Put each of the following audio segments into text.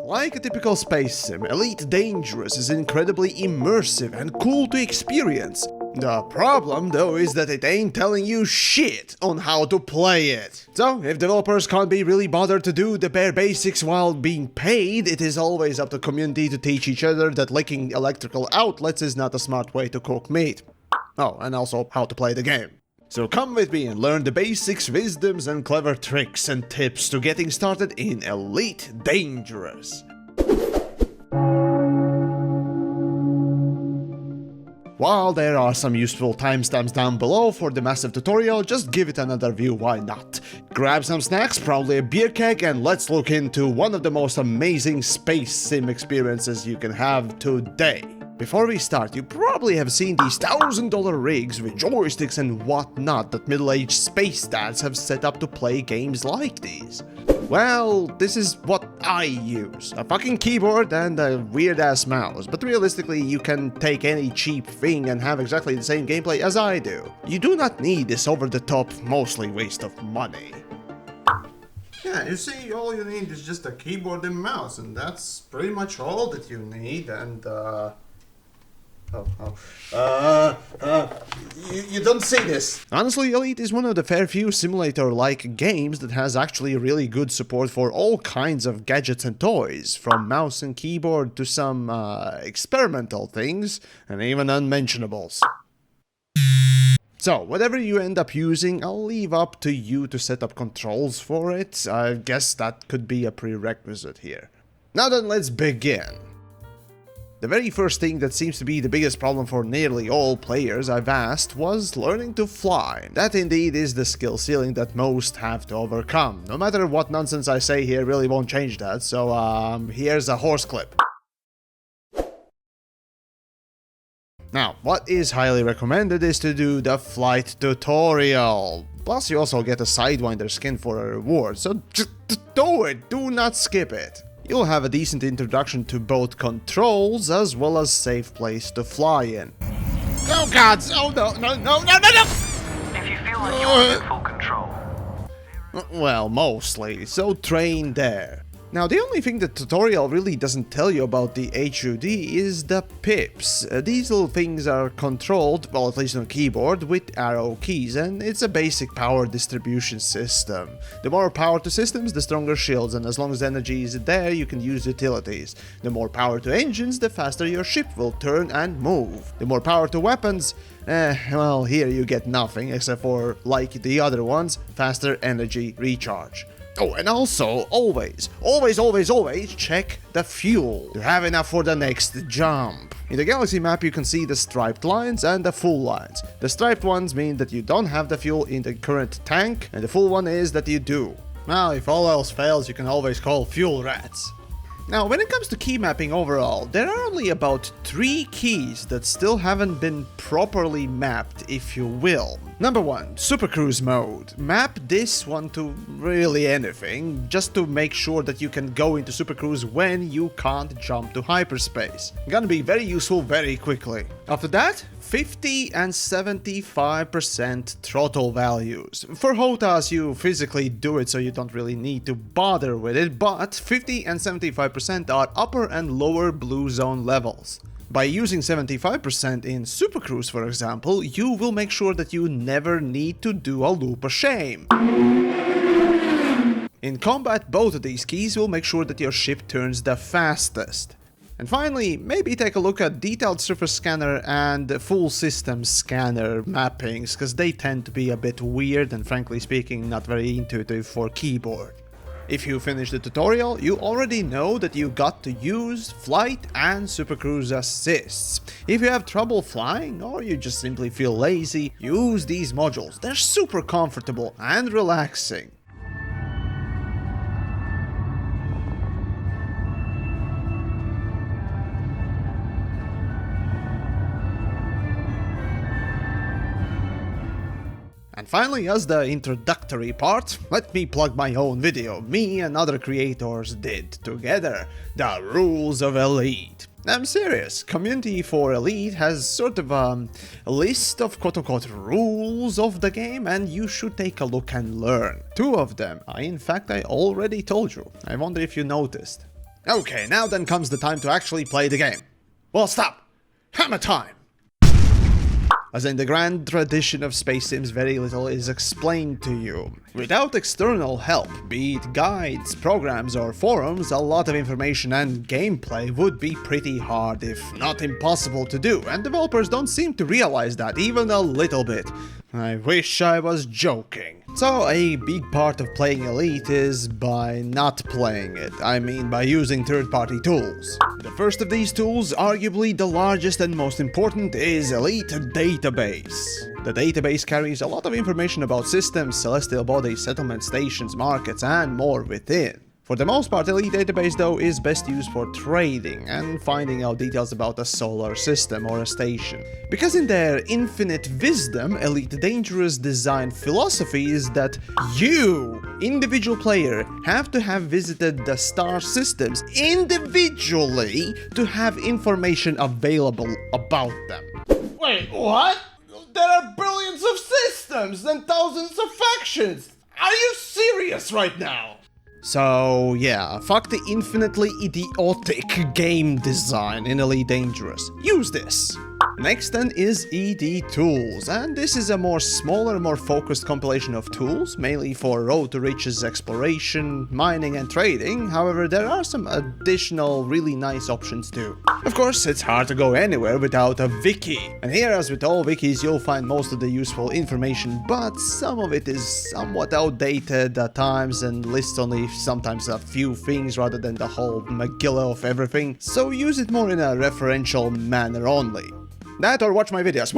Like a typical space sim, Elite Dangerous is incredibly immersive and cool to experience. The problem though is that it ain't telling you shit on how to play it. So, if developers can't be really bothered to do the bare basics while being paid, it is always up to community to teach each other that licking electrical outlets is not a smart way to cook meat. Oh, and also how to play the game. So come with me and learn the basics, wisdoms and clever tricks and tips to getting started in Elite Dangerous. While there are some useful timestamps down below for the massive tutorial, just give it another view, why not? Grab some snacks, probably a beer keg, and let's look into one of the most amazing space sim experiences you can have today. Before we start, you probably have seen these $1,000 rigs with joysticks and whatnot that middle-aged space dads have set up to play games like these. Well, this is what I use. A fucking keyboard and a weird-ass mouse, but realistically you can take any cheap thing and have exactly the same gameplay as I do. You do not need this over-the-top, mostly waste of money. Yeah, you see, all you need is just a keyboard and mouse, and that's pretty much all that you need, and you don't see this. Honestly, Elite is one of the fair few simulator-like games that has actually really good support for all kinds of gadgets and toys, from mouse and keyboard to some experimental things, and even unmentionables. So, whatever you end up using, I'll leave up to you to set up controls for it. I guess that could be a prerequisite here. Now then, let's begin. The very first thing that seems to be the biggest problem for nearly all players I've asked was learning to fly. That indeed is the skill ceiling that most have to overcome. No matter what nonsense I say here really won't change that, so here's a horse clip. Now, what is highly recommended is to do the flight tutorial. Plus you also get a Sidewinder skin for a reward, so just do it, do not skip it. You'll have a decent introduction to both controls as well as safe place to fly in. Oh gods! Oh no! No! If you feel like you're in full control. Well, mostly, so train there. Now, the only thing the tutorial really doesn't tell you about the HUD is the pips. These little things are controlled, well at least on keyboard, with arrow keys, and it's a basic power distribution system. The more power to systems, the stronger shields, and as long as energy is there, you can use utilities. The more power to engines, the faster your ship will turn and move. The more power to weapons, well, here you get nothing, except for, like the other ones, faster energy recharge. Oh, and also, always check the fuel to have enough for the next jump. In the galaxy map you can see the striped lines and the full lines. The striped ones mean that you don't have the fuel in the current tank, and the full one is that you do. Well, if all else fails, you can always call fuel rats. Now, when it comes to key mapping overall, there are only about 3 keys that still haven't been properly mapped, if you will. Number 1, Super Cruise mode. Map this one to really anything, just to make sure that you can go into Super Cruise when you can't jump to hyperspace. Gonna be very useful very quickly. After that, 50 and 75% throttle values. For HOTAS you physically do it so you don't really need to bother with it, but 50 and 75% are upper and lower blue zone levels. By using 75% in Super Cruise, for example, you will make sure that you never need to do a loop of shame. In combat, both of these keys will make sure that your ship turns the fastest. And finally, maybe take a look at detailed surface scanner and full system scanner mappings, because they tend to be a bit weird and frankly speaking not very intuitive for keyboard. If you finish the tutorial, you already know that you got to use flight and Super Cruise assists. If you have trouble flying or you just simply feel lazy, use these modules. They're super comfortable and relaxing. And finally, as the introductory part, let me plug my own video me and other creators did together, The Rules of Elite. I'm serious, Community for Elite has sort of a list of quote-unquote rules of the game, and you should take a look and learn. 2 of them, in fact I already told you, I wonder if you noticed. Okay, now then comes the time to actually play the game. Well, stop! Hammer time! As in the grand tradition of space sims, very little is explained to you. Without external help, be it guides, programs or forums, a lot of information and gameplay would be pretty hard, if not impossible to do, and developers don't seem to realize that even a little bit. I wish I was joking. So a big part of playing Elite is by not playing it, I mean by using third-party tools. The first of these tools, arguably the largest and most important, is Elite Database. The database carries a lot of information about systems, celestial bodies, settlement stations, markets, and more within. For the most part, Elite Database though is best used for trading and finding out details about a solar system or a station. Because in their infinite wisdom, Elite Dangerous design philosophy is that you, individual player, have to have visited the star systems individually to have information available about them. Wait, what? There are billions of systems and thousands of factions! Are you serious right now? So yeah, fuck the infinitely idiotic game design in Elite Dangerous. Use this! Next then is ED Tools, and this is a more smaller, more focused compilation of tools, mainly for road to riches exploration, mining and trading. However, there are some additional really nice options too. Of course, it's hard to go anywhere without a wiki, and here, as with all wikis, you'll find most of the useful information, but some of it is somewhat outdated at times and lists only sometimes a few things rather than the whole megillah of everything, so use it more in a referential manner only. That or watch my videos.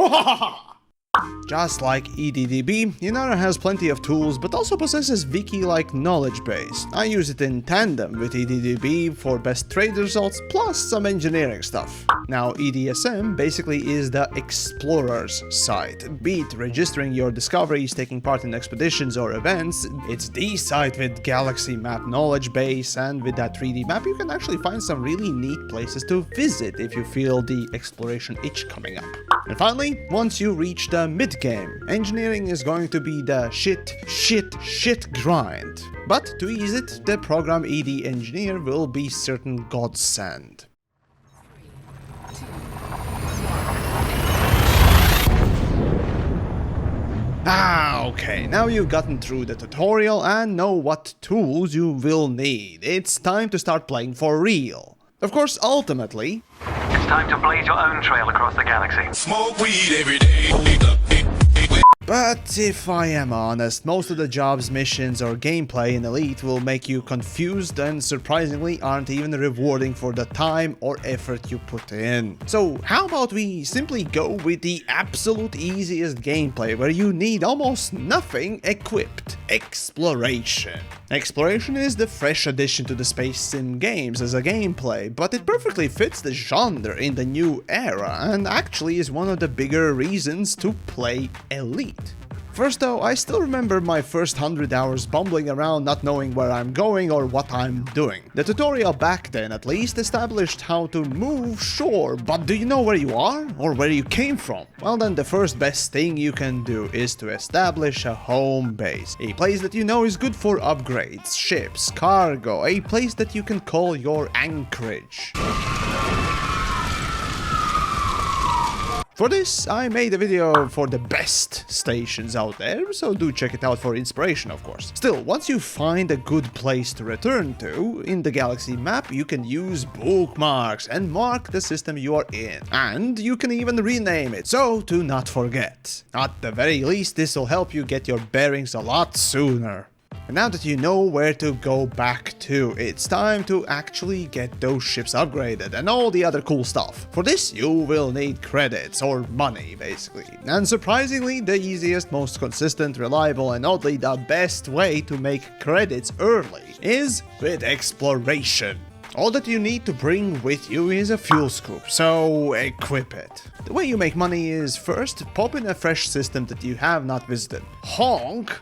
Just like EDDB, Inara has plenty of tools but also possesses wiki-like knowledge base. I use it in tandem with EDDB for best trade results plus some engineering stuff. Now EDSM basically is the explorer's site. Be it registering your discoveries, taking part in expeditions or events, it's the site with galaxy map knowledge base, and with that 3D map you can actually find some really neat places to visit if you feel the exploration itch coming up. And finally, once you reach the mid-game, engineering is going to be the shit grind. But to ease it, the program EDEngineer will be certain godsend. Okay, now you've gotten through the tutorial and know what tools you will need. It's time to start playing for real. Of course, ultimately, It's time to blaze your own trail across the galaxy. Smoke weed every day. but if I am honest, most of the jobs, missions or gameplay in Elite will make you confused and surprisingly aren't even rewarding for the time or effort you put in. So how about we simply go with the absolute easiest gameplay where you need almost nothing equipped: exploration. Exploration is the fresh addition to the space sim games as a gameplay, but it perfectly fits the genre in the new era and actually is one of the bigger reasons to play Elite. First though, I still remember my first 100 hours bumbling around not knowing where I'm going or what I'm doing. The tutorial back then at least established how to move, sure, but do you know where you are? Or where you came from? Well then, the first best thing you can do is to establish a home base. A place that you know is good for upgrades, ships, cargo, a place that you can call your anchorage. For this, I made a video for the best stations out there, so do check it out for inspiration, of course. Still, once you find a good place to return to, in the galaxy map you can use bookmarks and mark the system you are in. And you can even rename it, so to not forget. At the very least, this will help you get your bearings a lot sooner. And now that you know where to go back to, it's time to actually get those ships upgraded and all the other cool stuff. For this, you will need credits, or money basically. And surprisingly, the easiest, most consistent, reliable, and oddly the best way to make credits early is with exploration. All that you need to bring with you is a fuel scoop, so equip it. The way you make money is first, pop in a fresh system that you have not visited. Honk!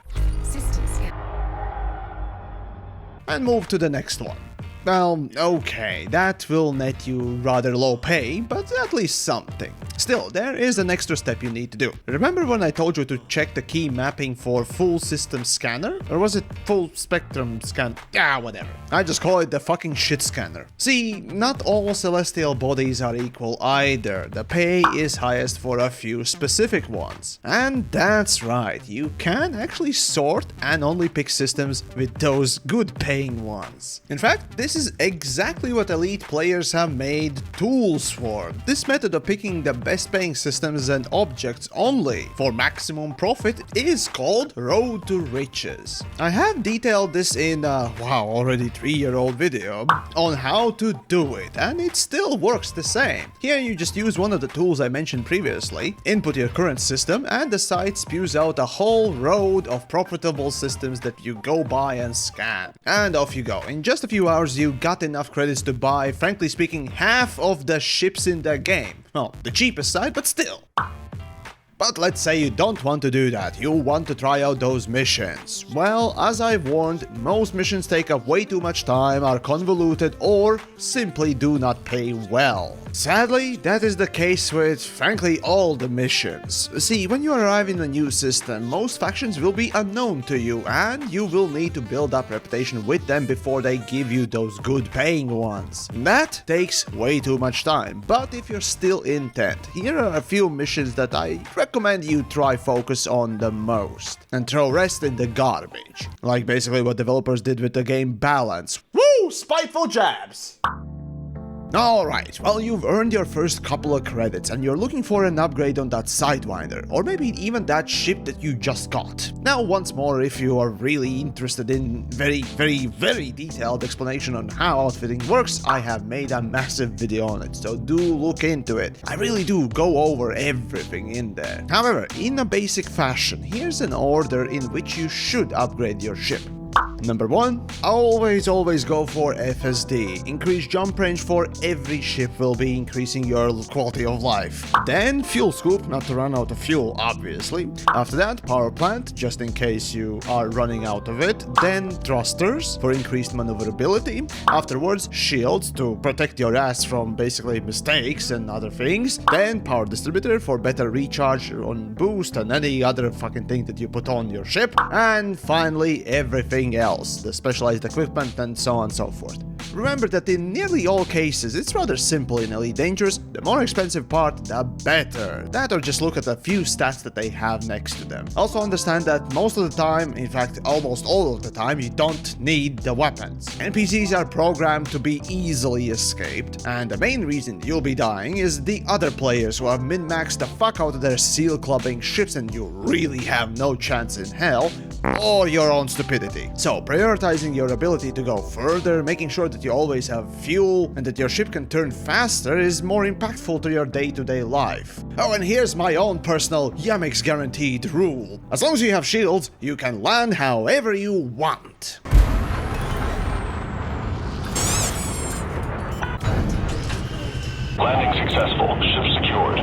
And move to the next one. Well, okay, that will net you rather low pay, but at least something. Still, there is an extra step you need to do. Remember when I told you to check the key mapping for full system scanner? Or was it full spectrum scan? Yeah, whatever. I just call it the fucking shit scanner. See, not all celestial bodies are equal either. The pay is highest for a few specific ones. And that's right, you can actually sort and only pick systems with those good paying ones. In fact, this is exactly what elite players have made tools for. This method of picking the best paying systems and objects only for maximum profit is called Road to Riches. I have detailed this in a, already 3-year-old video on how to do it, and it still works the same. Here you just use one of the tools I mentioned previously, input your current system, and the site spews out a whole road of profitable systems that you go buy and scan. And off you go. In just a few hours you got enough credits to buy, frankly speaking, half of the ships in the game. Well, the cheapest side, but still. But let's say you don't want to do that, you want to try out those missions. Well, as I've warned, most missions take up way too much time, are convoluted, or simply do not pay well. Sadly, that is the case with, frankly, all the missions. See, when you arrive in a new system, most factions will be unknown to you, and you will need to build up reputation with them before they give you those good paying ones. That takes way too much time, but if you're still intent, here are a few missions that I recommend you try focus on the most, and throw rest in the garbage. Like basically what developers did with the game Balance. Woo! Spiteful jabs! Alright, well, you've earned your first couple of credits and you're looking for an upgrade on that Sidewinder, or maybe even that ship that you just got. Now, once more, if you are really interested in very detailed explanation on how outfitting works, I have made a massive video on it, so do look into it. I really do go over everything in there. However, in a basic fashion, here's an order in which you should upgrade your ship. Number 1, always go for FSD. Increased jump range for every ship will be increasing your quality of life. Then fuel scoop, not to run out of fuel, obviously. After that, power plant, just in case you are running out of it. Then thrusters for increased maneuverability. Afterwards, shields to protect your ass from basically mistakes and other things. Then power distributor for better recharge on boost and any other fucking thing that you put on your ship. And finally, everything else. The specialized equipment and so on and so forth. Remember that in nearly all cases it's rather simple in Elite Dangerous. The more expensive part, the better. That or just look at a few stats that they have next to them. Also understand that most of the time, in fact almost all of the time, you don't need the weapons. NPCs are programmed to be easily escaped, and the main reason you'll be dying is the other players who have min-maxed the fuck out of their seal clubbing ships and you really have no chance in hell, or your own stupidity. So prioritizing your ability to go further, making sure that you always have fuel and that your ship can turn faster is more impactful to your day-to-day life. Oh, and here's my own personal TheYamiks guaranteed rule. As long as you have shields, you can land however you want. Landing successful. Ship secured.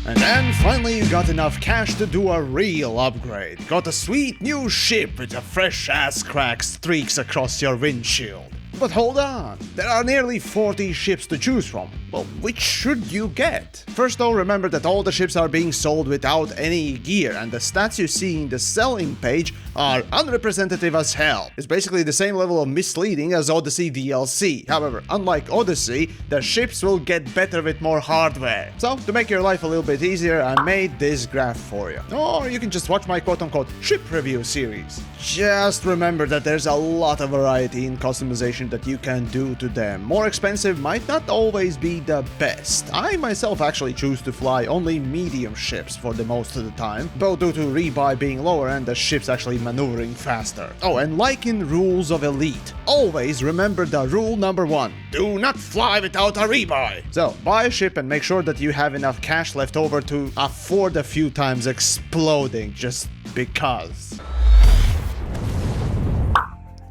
And then finally you got enough cash to do a real upgrade. Got a sweet new ship with a fresh ass crack streaks across your windshield. But hold on, there are nearly 40 ships to choose from. Well, which should you get? First though, remember that all the ships are being sold without any gear, and the stats you see in the selling page are unrepresentative as hell. It's basically the same level of misleading as Odyssey DLC. However, unlike Odyssey, the ships will get better with more hardware. So, to make your life a little bit easier, I made this graph for you. Or you can just watch my quote-unquote ship review series. Just remember that there's a lot of variety in customization that you can do to them. More expensive might not always be the best. I myself actually choose to fly only medium ships for the most of the time, both due to rebuy being lower and the ships actually maneuvering faster. Oh, and like in Rules of Elite, always remember the rule number 1. Do not fly without a rebuy. So, buy a ship and make sure that you have enough cash left over to afford a few times exploding just because.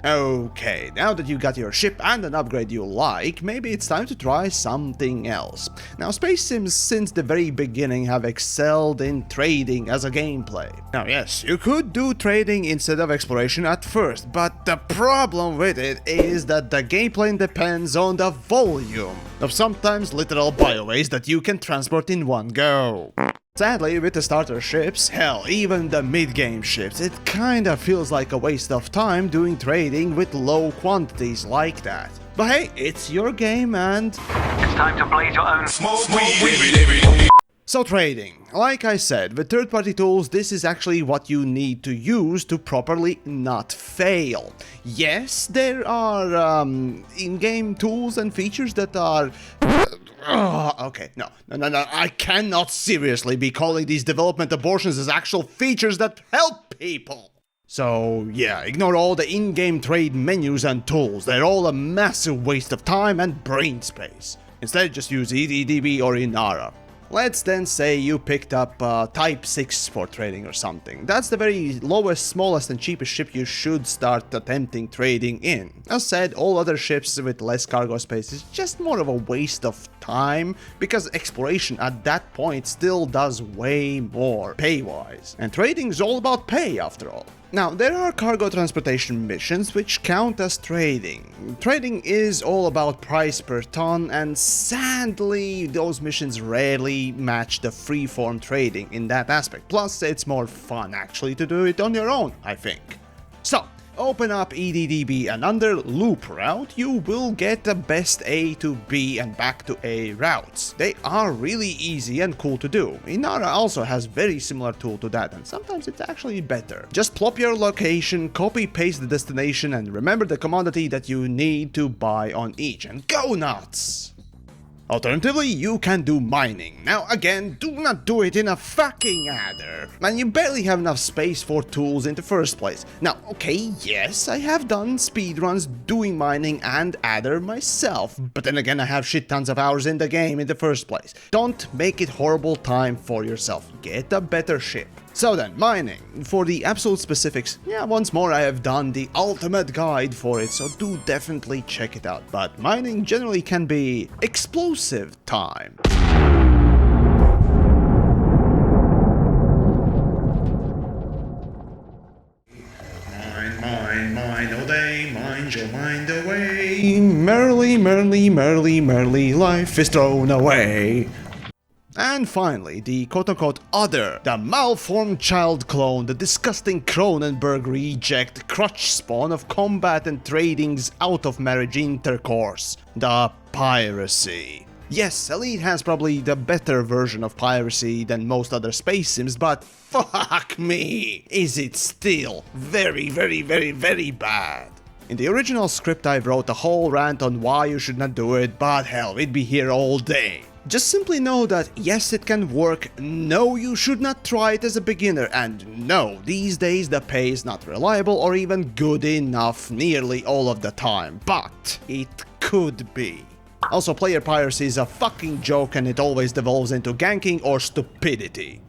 Okay, now that you got your ship and an upgrade you like, maybe it's time to try something else. Now, space sims since the very beginning have excelled in trading as a gameplay. Now yes, you could do trading instead of exploration at first, but the problem with it is that the gameplay depends on the volume of sometimes literal biowaste that you can transport in one go. Sadly, with the starter ships, hell, even the mid-game ships, it kinda feels like a waste of time doing trading with low quantities like that. But hey, it's your game and... It's time to blaze your own smoke. So trading. Like I said, with third-party tools, this is actually what you need to use to properly not fail. Yes, there are in-game tools and features that are... okay, no, I cannot seriously be calling these development abortions as actual features that help people. So yeah, ignore all the in-game trade menus and tools, they're all a massive waste of time and brain space. Instead, just use EDDB or Inara. Let's then say you picked up Type 6 for trading or something. That's the very lowest, smallest and cheapest ship you should start attempting trading in. As said, all other ships with less cargo space is just more of a waste of time, because exploration at that point still does way more pay-wise. And trading is all about pay after all. Now, there are cargo transportation missions which count as trading. Trading is all about price per ton, and sadly, those missions rarely match the freeform trading in that aspect. Plus, it's more fun actually to do it on your own, I think. So, open up EDDB, and under loop route, you will get the best A to B and back to A routes. They are really easy and cool to do. Inara also has very similar tool to that, and sometimes it's actually better. Just plop your location, copy paste the destination, and remember the commodity that you need to buy on each, and go nuts! Alternatively, you can do mining. Now again, do not do it in a fucking adder. Man, you barely have enough space for tools in the first place. Now, okay, yes, I have done speedruns doing mining and adder myself, but then again I have shit tons of hours in the game in the first place. Don't make it horrible time for yourself. Get a better ship. So then, mining. For the absolute specifics, yeah, once more I have done the ultimate guide for it, so do definitely check it out. But mining generally can be explosive time. Mine all day, mind your mind away. Merrily, merrily, merrily, merrily, life is thrown away. And finally, the quote-unquote other, the malformed child clone, the disgusting Cronenberg reject crutch spawn of combat and trading's out-of-marriage intercourse, the Piracy. Yes, Elite has probably the better version of Piracy than most other space sims, but fuck me, is it still very, very, very, very bad. In the original script I wrote a whole rant on why you should not do it, but hell, we'd be here all day. Just simply know that yes, it can work, no, you should not try it as a beginner, and no, these days the pay is not reliable or even good enough nearly all of the time, but it could be. Also, player piracy is a fucking joke and it always devolves into ganking or stupidity.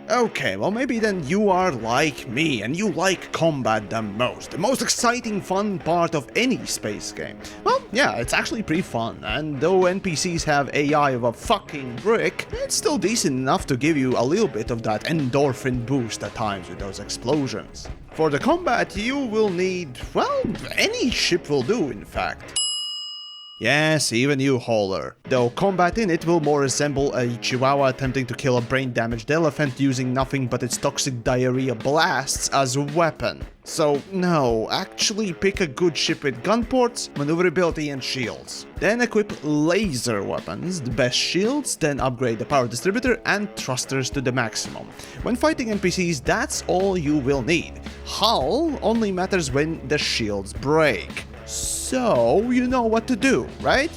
Okay, well maybe then you are like me and you like combat the most exciting fun part of any space game. Well, yeah, it's actually pretty fun, and though NPCs have AI of a fucking brick, it's still decent enough to give you a little bit of that endorphin boost at times with those explosions. For the combat you will need, well, any ship will do in fact. Yes, even you, Hauler. Though combat in it will more resemble a chihuahua attempting to kill a brain-damaged elephant using nothing but its toxic diarrhea blasts as a weapon. So no, actually pick a good ship with gun ports, maneuverability and shields. Then equip laser weapons, the best shields, then upgrade the power distributor and thrusters to the maximum. When fighting NPCs, that's all you will need. Hull only matters when the shields break. So, you know what to do, right?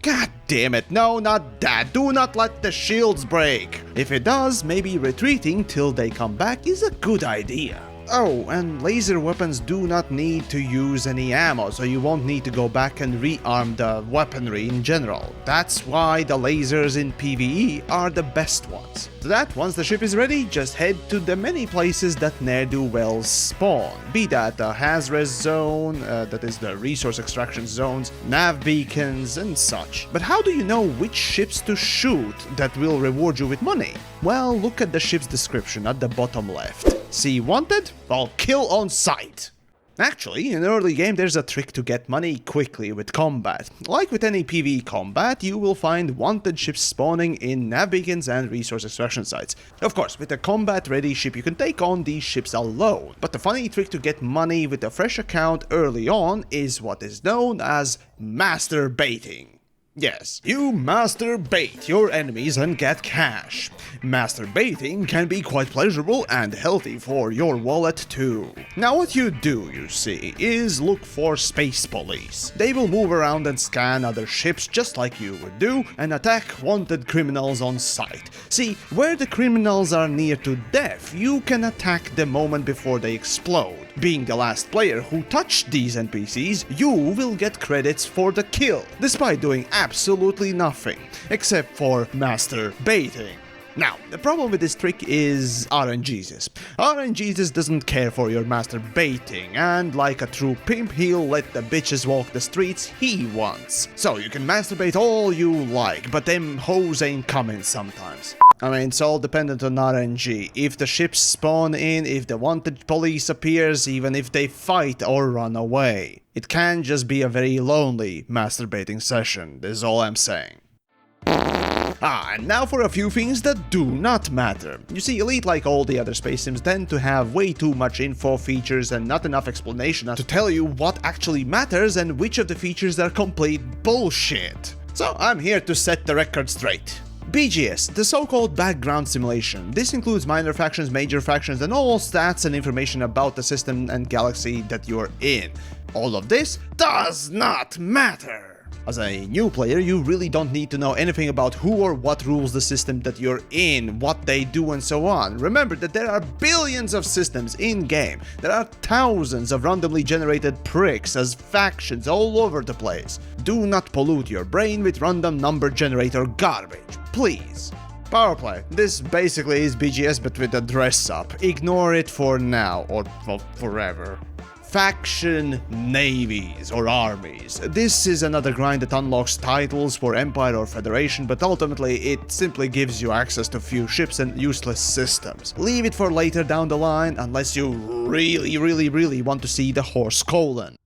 God damn it, no, not that. Do not let the shields break. If it does, maybe retreating till they come back is a good idea. Oh, and laser weapons do not need to use any ammo, so you won't need to go back and rearm the weaponry in general. That's why the lasers in PvE are the best ones. So that once the ship is ready, just head to the many places that ne'er-do-wells spawn. Be that the Hazres zone, that is the resource extraction zones, nav beacons, and such. But how do you know which ships to shoot that will reward you with money? Well, look at the ship's description at the bottom left. See wanted? Well, kill on sight. Actually, in early game there's a trick to get money quickly with combat. Like with any PvE combat, you will find wanted ships spawning in nav beacons and resource extraction sites. Of course, with a combat ready ship you can take on these ships alone. But the funny trick to get money with a fresh account early on is what is known as master baiting. Yes, you master bait your enemies and get cash. Master baiting can be quite pleasurable and healthy for your wallet too. Now what you do, you see, is look for space police. They will move around and scan other ships just like you would do and attack wanted criminals on sight. See, where the criminals are near to death, you can attack the moment before they explode. Being the last player who touched these NPCs, you will get credits for the kill, despite doing absolutely nothing, except for master baiting. Now, the problem with this trick is RNGesus. RNGesus doesn't care for your master baiting, and like a true pimp, he'll let the bitches walk the streets he wants. So you can masturbate all you like, but them hoes ain't coming sometimes. I mean, it's all dependent on RNG. If the ships spawn in, if the wanted police appears, even if they fight or run away. It can just be a very lonely masturbating session, is all I'm saying. And now for a few things that do not matter. You see, Elite, like all the other space sims, tend to have way too much info, features, and not enough explanation to tell you what actually matters and which of the features are complete bullshit. So I'm here to set the record straight. BGS, the so-called background simulation. This includes minor factions, major factions, and all stats and information about the system and galaxy that you're in. All of this does not matter. As a new player, you really don't need to know anything about who or what rules the system that you're in, what they do, and so on. Remember that there are billions of systems in-game. There are thousands of randomly generated pricks as factions all over the place. Do not pollute your brain with random number generator garbage, please. Powerplay. This basically is BGS but with a dress-up. Ignore it for now, or well, forever. Faction navies or armies. This is another grind that unlocks titles for Empire or Federation, but ultimately it simply gives you access to few ships and useless systems. Leave it for later down the line unless you really want to see the horse colon.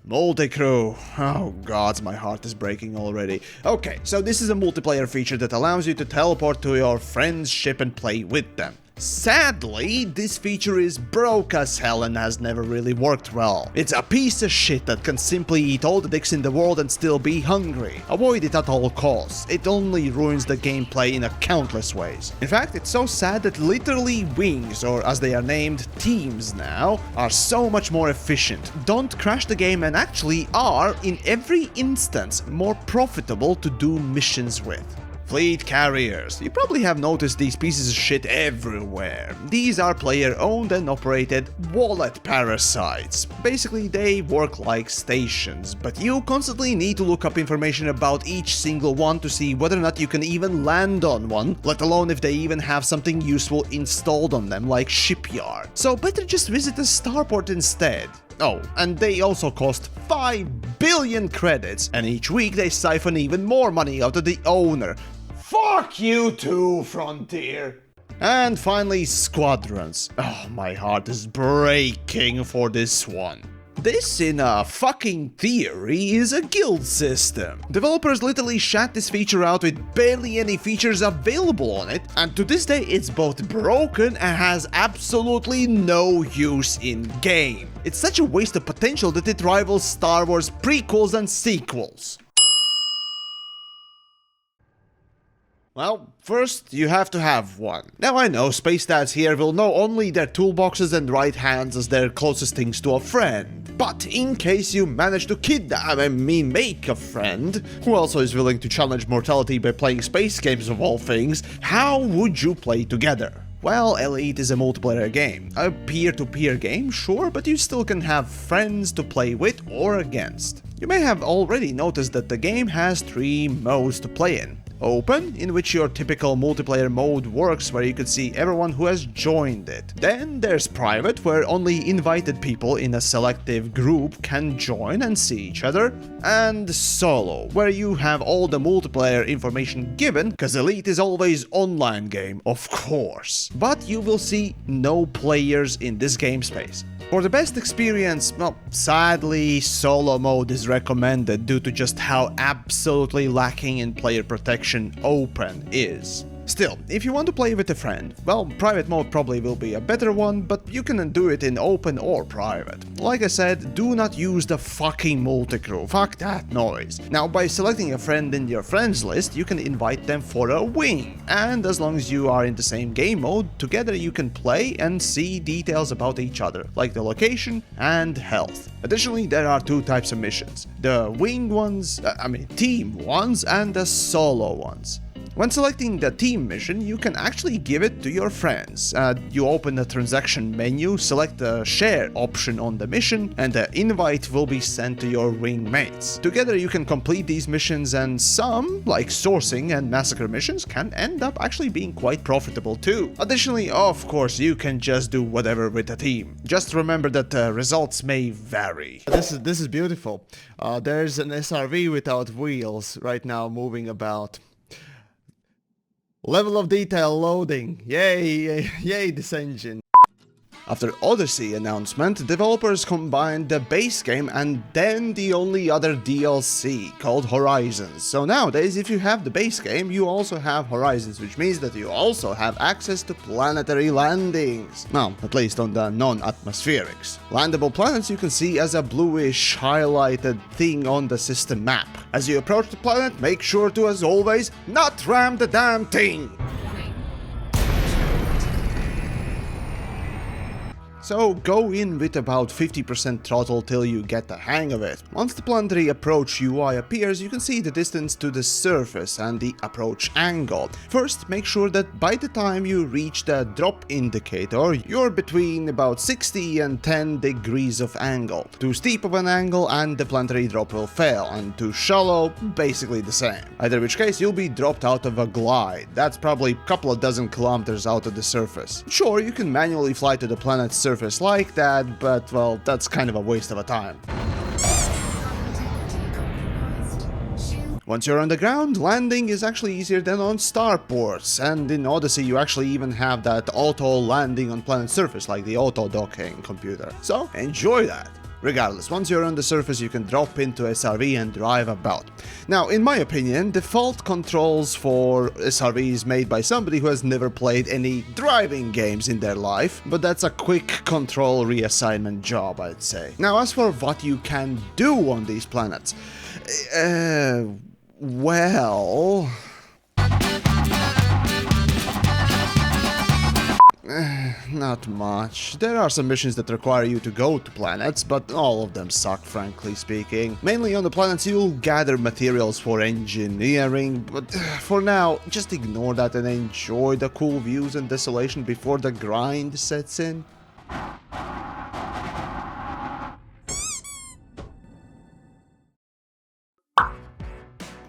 Multi-crew. Oh gods, my heart is breaking already. Okay, so this is a multiplayer feature that allows you to teleport to your friend's ship and play with them. Sadly, this feature is broke as hell and has never really worked well. It's a piece of shit that can simply eat all the dicks in the world and still be hungry. Avoid it at all costs. It only ruins the gameplay in countless ways. In fact, it's so sad that literally wings, or as they are named, teams now, are so much more efficient, don't crash the game, and actually are, in every instance, more profitable to do missions with. Fleet carriers. You probably have noticed these pieces of shit everywhere. These are player-owned and operated wallet parasites. Basically, they work like stations, but you constantly need to look up information about each single one to see whether or not you can even land on one, let alone if they even have something useful installed on them, like shipyard. So better just visit a starport instead. Oh, and they also cost 5 billion credits, and each week they siphon even more money out of the owner. Fuck you too, Frontier! And finally, squadrons. Oh, my heart is breaking for this one. This, in a fucking theory, is a guild system. Developers literally shat this feature out with barely any features available on it, and to this day it's both broken and has absolutely no use in game. It's such a waste of potential that it rivals Star Wars prequels and sequels. Well, first you have to have one. Now I know space stats here will know only their toolboxes and right hands as their closest things to a friend. But in case you manage to make a friend, who also is willing to challenge mortality by playing space games of all things, how would you play together? Well, Elite is a multiplayer game. A peer-to-peer game, sure, but you still can have friends to play with or against. You may have already noticed that the game has 3 modes to play in. Open, in which your typical multiplayer mode works, where you can see everyone who has joined it. Then there's Private, where only invited people in a selective group can join and see each other. And Solo, where you have all the multiplayer information given, cause Elite is always online game, of course. But you will see no players in this game space. For the best experience, well, sadly, solo mode is recommended due to just how absolutely lacking in player protection open is. Still, if you want to play with a friend, well, private mode probably will be a better one, but you can do it in open or private. Like I said, do not use the fucking multicrew, fuck that noise. Now, by selecting a friend in your friends list, you can invite them for a wing, and as long as you are in the same game mode, together you can play and see details about each other, like the location and health. Additionally, there are 2 types of missions, the wing ones, team ones, and the solo ones. When selecting the team mission, you can actually give it to your friends. You open the transaction menu, select the share option on the mission, and the invite will be sent to your wing mates. Together you can complete these missions, and some, like sourcing and massacre missions, can end up actually being quite profitable too. Additionally, of course, you can just do whatever with the team. Just remember that the results may vary. This is beautiful. There's an SRV without wheels right now moving about. Level of detail loading. Yay, this engine. After Odyssey announcement, developers combined the base game and then the only other DLC called Horizons. So nowadays, if you have the base game, you also have Horizons, which means that you also have access to planetary landings. Well, at least on the non-atmospherics. Landable planets you can see as a bluish highlighted thing on the system map. As you approach the planet, make sure to, as always, not ram the damn thing! So go in with about 50% throttle till you get the hang of it. Once the planetary approach UI appears, you can see the distance to the surface and the approach angle. First, make sure that by the time you reach the drop indicator, you're between about 60 and 10 degrees of angle. Too steep of an angle and the planetary drop will fail, and too shallow, basically the same. Either which case, you'll be dropped out of a glide. That's probably a couple of dozen kilometers out of the surface. Sure, you can manually fly to the planet's surface like that, but well, that's kind of a waste of a time. Once you're on the ground, landing is actually easier than on starports, and in Odyssey you actually even have that auto landing on planet surface like the auto docking computer. So enjoy that. Regardless, once you're on the surface, you can drop into SRV and drive about. Now, in my opinion, default controls for SRVs made by somebody who has never played any driving games in their life, but that's a quick control reassignment job, I'd say. Now, as for what you can do on these planets, well... Not much. There are some missions that require you to go to planets, but all of them suck, frankly speaking. Mainly on the planets you'll gather materials for engineering, but for now, just ignore that and enjoy the cool views and desolation before the grind sets in.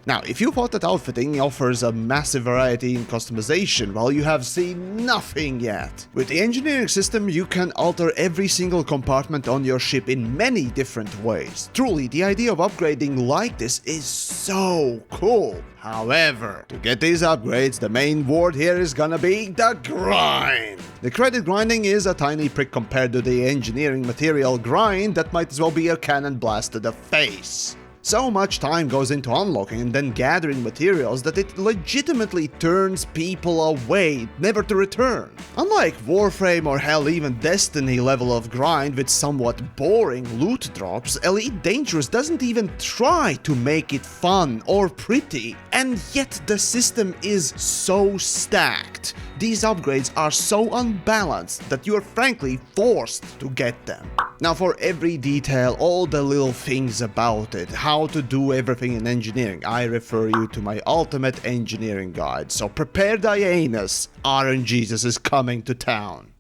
Now, if you thought that outfitting offers a massive variety in customization, well, you have seen nothing yet. With the engineering system, you can alter every single compartment on your ship in many different ways. Truly, the idea of upgrading like this is so cool. However, to get these upgrades, the main word here is gonna be the grind. The credit grinding is a tiny prick compared to the engineering material grind that might as well be a cannon blast to the face. So much time goes into unlocking and then gathering materials that it legitimately turns people away, never to return. Unlike Warframe or hell even Destiny level of grind with somewhat boring loot drops, Elite Dangerous doesn't even try to make it fun or pretty, and yet the system is so stacked. These upgrades are so unbalanced that you are frankly forced to get them. Now for every detail, all the little things about it, how to do everything in engineering, I refer you to my ultimate engineering guide, so prepare TheYamiks, RNGesus is coming to town.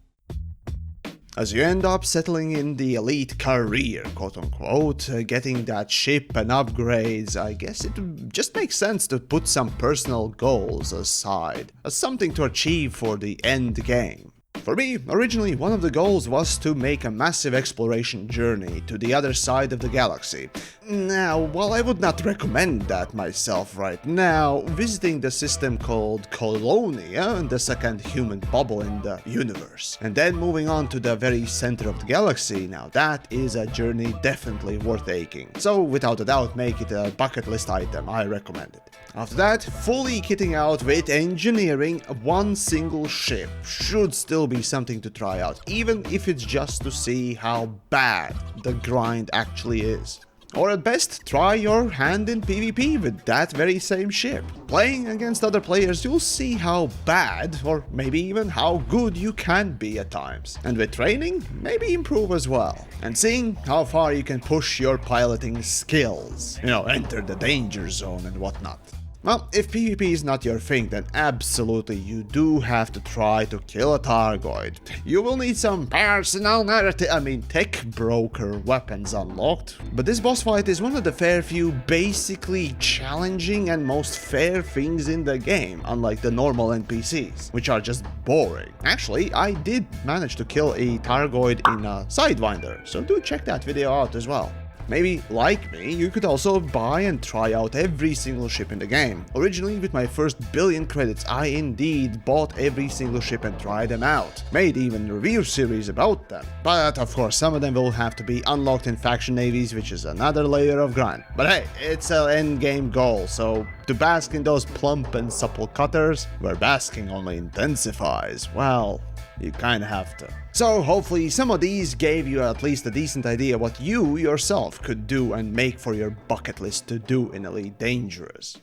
As you end up settling in the elite career, quote-unquote, getting that ship and upgrades, I guess it just makes sense to put some personal goals aside, as something to achieve for the end game. For me, originally one of the goals was to make a massive exploration journey to the other side of the galaxy. Now, while I would not recommend that myself right now, visiting the system called Colonia, the second human bubble in the universe, and then moving on to the very center of the galaxy, now that is a journey definitely worth taking. So without a doubt, make it a bucket list item, I recommend it. After that, fully kitting out with engineering one single ship should still be something to try out, even if it's just to see how bad the grind actually is. Or at best, try your hand in PvP with that very same ship. Playing against other players, you'll see how bad, or maybe even how good you can be at times. And with training, maybe improve as well. And seeing how far you can push your piloting skills. You know, enter the danger zone and whatnot. Well, if PvP is not your thing, then absolutely you do have to try to kill a Targoid. You will need some tech broker weapons unlocked, but this boss fight is one of the fair few basically challenging and most fair things in the game, unlike the normal NPCs, which are just boring. Actually, I did manage to kill a Targoid in a Sidewinder, so do check that video out as well. Maybe, like me, you could also buy and try out every single ship in the game. Originally, with my first 1 billion credits, I indeed bought every single ship and tried them out. Made even review series about them. But of course, some of them will have to be unlocked in faction navies, which is another layer of grind. But hey, it's an endgame goal, so to bask in those plump and supple cutters, where basking only intensifies, well, you kinda have to. So hopefully some of these gave you at least a decent idea what you yourself could do and make for your bucket list to do in Elite Dangerous.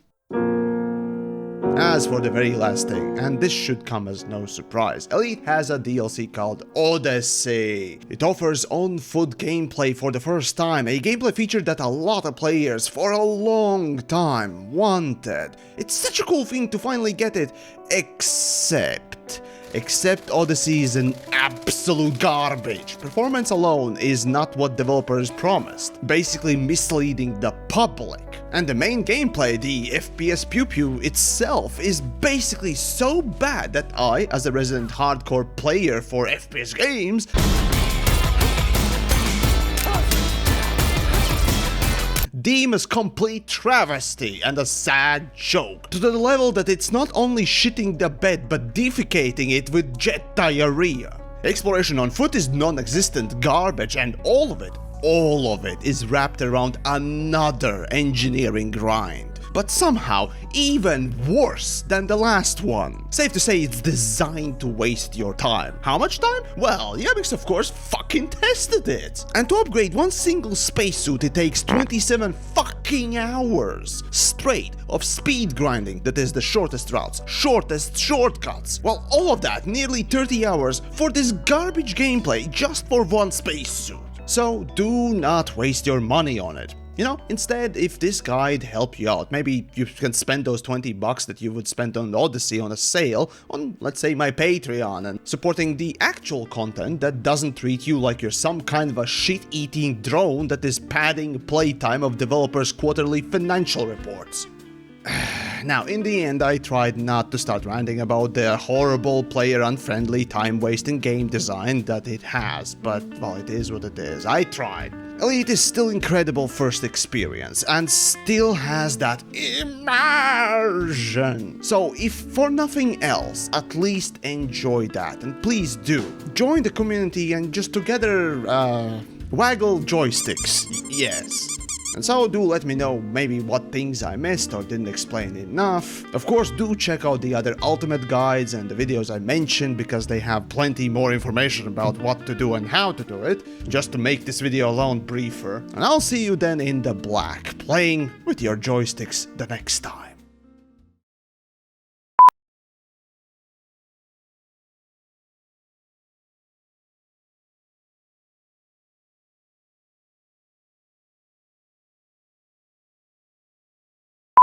As for the very last thing, and this should come as no surprise, Elite has a DLC called Odyssey. It offers on-foot gameplay for the first time, a gameplay feature that a lot of players for a long time wanted. It's such a cool thing to finally get it, except Odyssey is an absolute garbage. Performance alone is not what developers promised, basically misleading the public. And the main gameplay, the FPS pew-pew itself, is basically so bad that I, as a resident hardcore player for FPS games, deem as complete travesty and a sad joke, to the level that it's not only shitting the bed but defecating it with jet diarrhea. Exploration on foot is non-existent garbage, and all of it is wrapped around another engineering grind. But somehow even worse than the last one. Safe to say it's designed to waste your time. How much time? Well, TheYamiks of course fucking tested it. And to upgrade one single spacesuit it takes 27 fucking hours straight of speed grinding, that is the shortest routes, shortest shortcuts. Well, all of that, nearly 30 hours for this garbage gameplay just for one spacesuit. So do not waste your money on it. You know, instead, if this guide helped you out, maybe you can spend those $20 that you would spend on Odyssey on a sale on, let's say, my Patreon, and supporting the actual content that doesn't treat you like you're some kind of a shit-eating drone that is padding playtime of developers' quarterly financial reports. Now, in the end, I tried not to start ranting about the horrible, player-unfriendly, time-wasting game design that it has, but, well, it is what it is. I tried. Elite is still incredible first experience, and still has that immersion. So, if for nothing else, at least enjoy that, and please do. Join the community and just together, waggle joysticks. Yes. And so do let me know maybe what things I missed or didn't explain enough. Of course, do check out the other ultimate guides and the videos I mentioned, because they have plenty more information about what to do and how to do it, just to make this video alone briefer. And I'll see you then in the black, playing with your joysticks the next time.